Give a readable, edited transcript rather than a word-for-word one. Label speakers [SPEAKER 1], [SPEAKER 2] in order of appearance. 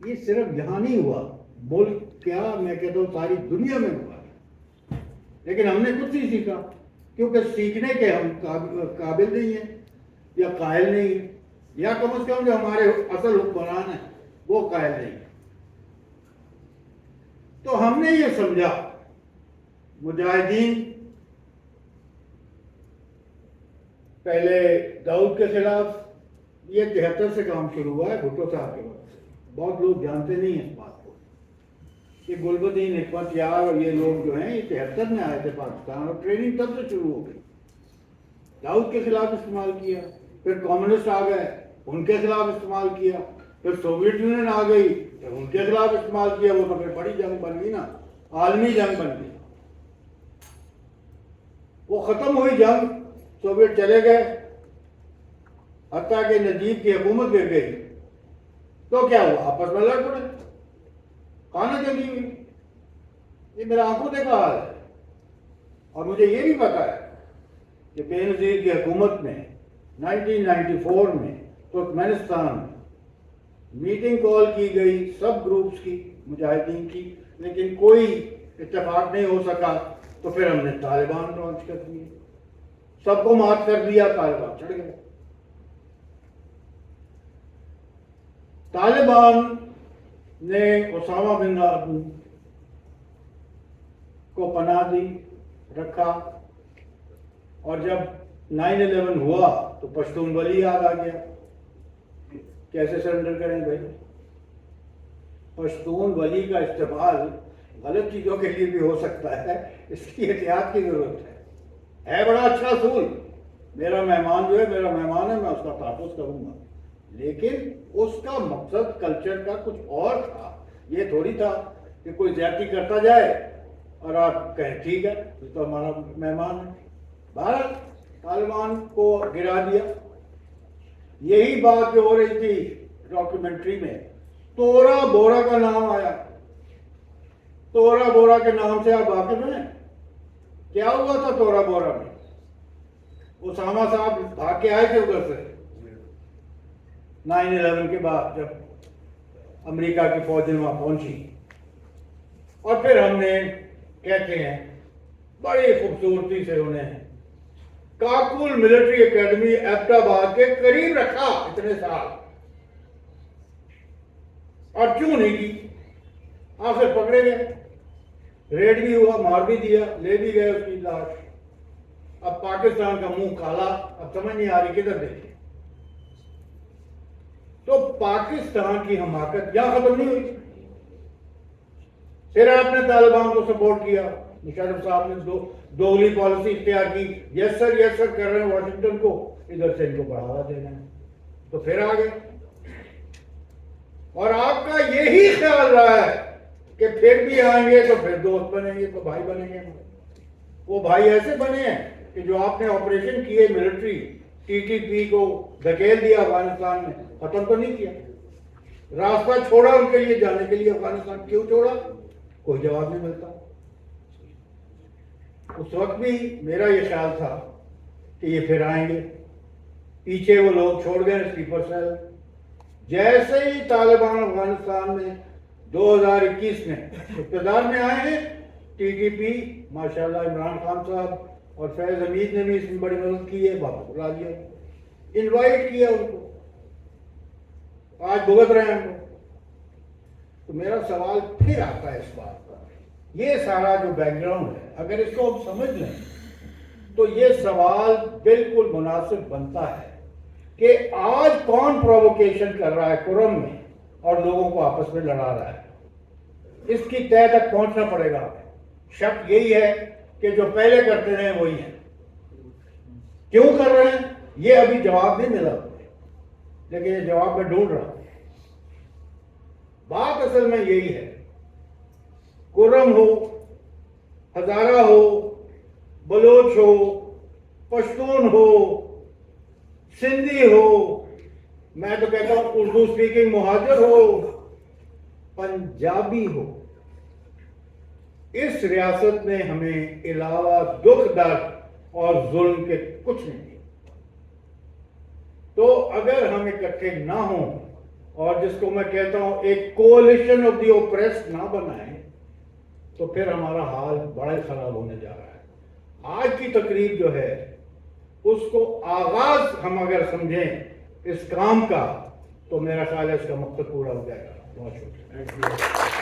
[SPEAKER 1] یہ صرف یہاں نہیں ہوا، ملک کیا میں کہتا ہوں ساری دنیا میں ہوا، لیکن ہم نے کچھ نہیں سیکھا کیونکہ سیکھنے کے ہم قابل نہیں ہیں یا قائل نہیں ہیں، یا کم از کم جو ہمارے اصل حکمران ہیں وہ قائل نہیں ہیں۔ تو ہم نے یہ سمجھا مجاہدین پہلے داؤد کے خلاف، یہ 73 سے کام شروع ہوا ہے بھٹو صاحب کے وقت سے، بہت لوگ جانتے نہیں ہیں اس بات کو کہ گلبدین حکمت یار اور یہ لوگ جو ہیں یہ 73 میں آئے تھے پاکستان، اور ٹریننگ تب سے شروع ہو گئی۔ داؤد کے خلاف استعمال کیا، پھر کمیونسٹ آ گئے ان کے خلاف استعمال کیا، پھر سوویت یونین آ گئی پھر ان کے خلاف استعمال کیا، وہ تو پھر بڑی جنگ بن گئی نا، عالمی جنگ بن گئی۔ وہ ختم ہوئی جنگ، سوویت چلے گئے، حتیٰ کہ نجیب کی حکومت گر گئی، تو کیا ہوا؟ آپس میں لڑ پڑے، خانہ جنگی ہوئی۔ یہ میرا آنکھوں دیکھا حال ہے، اور مجھے یہ بھی پتا ہے کہ بے نظیر کی حکومت میں 1994 میں ترکمانستان میں میٹنگ کال کی گئی سب گروپس کی، مجاہدین کی، لیکن کوئی اتفاق نہیں ہو سکا، تو پھر ہم نے طالبان لانچ کر دیے، سب کو مات کر دیا، طالبان چڑھ گئے۔ طالبان نے اسامہ بن لادن کو پناہ دی، رکھا، اور جب 9/11 ہوا تو پشتون ولی یاد آ گیا، کیسے سرنڈر کریں بھائی؟ پشتون ولی کا استعمال غلط چیزوں کے لیے بھی ہو سکتا ہے، اس کی احتیاط کی ضرورت ہے بڑا اچھا اصول، میرا مہمان جو ہے میرا مہمان ہے، میں اس کا تحفظ کروں گا، لیکن اس کا مقصد کلچر کا کچھ اور تھا، یہ تھوڑی تھا کہ کوئی زیادتی کرتا جائے اور آپ کہیں ٹھیک ہے یہ تو ہمارا مہمان ہے۔ بھارت طالبان کو گرا دیا۔ یہی بات جو ہو رہی تھی ڈاکیومنٹری میں، تورا بورا کا نام آیا، تورا بورا کے نام سے آپ واقف ہیں؟ کیا ہوا تھا تورا بورا میں؟ اسامہ صاحب بھاگ کے آئے تھے ادھر سے 9/11 کے بعد، جب امریکہ کی فوجیں وہاں پہنچی، اور پھر ہم نے کہتے ہیں بڑی خوبصورتی سے انہیں کاکول ملٹری اکیڈمی ایبٹ آباد کے قریب رکھا اتنے سال، اور کیوں نہیں کی؟ آخر پکڑے گئے، ریڈ بھی ہوا، مار بھی دیا، لے بھی گئے اس کی لاش۔ اب پاکستان کا منہ کالا، اب سمجھ نہیں آ رہی کدھر دیکھیں۔ تو پاکستان کی حماقت یہاں ختم نہیں ہوئی، پھر آپ نے طالبان کو سپورٹ کیا، مشرف صاحب نے دوغلی پالیسی اختیار کی، یس سر کر رہے ہیں واشنگٹن کو، ادھر سے ان کو بڑھاوا دے رہے ہیں، تو پھر آ گئے۔ اور آپ کا یہی خیال رہا ہے کہ پھر بھی آئیں گے تو پھر دوست بنیں گے، تو بھائی بنیں گے۔ وہ بھائی ایسے بنے ہیں کہ جو آپ نے آپریشن کیے ملٹری TTP کو دھکیل دیا افغانستان میں، ختم تو نہیں کیا، راستہ چھوڑا ان کے لیے جانے کے لیے افغانستان، کیوں چھوڑا؟ کوئی جواب نہیں ملتا۔ اس وقت بھی میرا یہ خیال تھا کہ یہ پھر آئیں گے، پیچھے وہ لوگ چھوڑ گئے سلیپر سیل۔ جیسے ہی طالبان افغانستان میں 2021 میں اقتدار میں آئے ہیں، TTP ماشاءاللہ عمران خان صاحب اور فیض حمید نے بھی اس میں بڑی مدد کی ہے، واپس بلا لیا، انوائٹ کیا ان کو، آج بھگت رہے ہیں ہم کو۔ تو میرا سوال پھر آتا ہے اس بات پر، یہ سارا جو بیک گراؤنڈ ہے اگر اس کو ہم سمجھ لیں تو یہ سوال بالکل مناسب بنتا ہے کہ آج کون پرووکیشن کر رہا ہے کرم میں اور لوگوں کو آپس میں لڑا رہا ہے، اس کی تہہ تک پہنچنا پڑے گا۔ شک یہی ہے کہ جو پہلے کرتے رہے وہی ہیں، کیوں کر رہے ہیں یہ ابھی جواب نہیں ملا، لیکن یہ جواب میں ڈھونڈ رہا ہوں۔ بات اصل میں یہی ہے، کرم ہو، ہزارہ ہو، بلوچ ہو، پشتون ہو، سندھی ہو، میں تو کہتا ہوں اردو سپیکنگ مہاجر ہو، پنجابی ہو، اس ریاست نے ہمیں علاوہ دکھ درد اور ظلم کے کچھ نہیں دیا۔ تو اگر ہم اکٹھے نہ ہوں اور جس کو میں کہتا ہوں ایک کولیشن آف دی اوپریسڈ نہ بنائیں تو پھر ہمارا حال بڑا ہی خراب ہونے جا رہا ہے۔ آج کی تقریب جو ہے اس کو آغاز ہم اگر سمجھیں اس کام کا تو میرا خیال ہے اس کا مقصد پورا ہو جائے گا۔ بہت شکریہ۔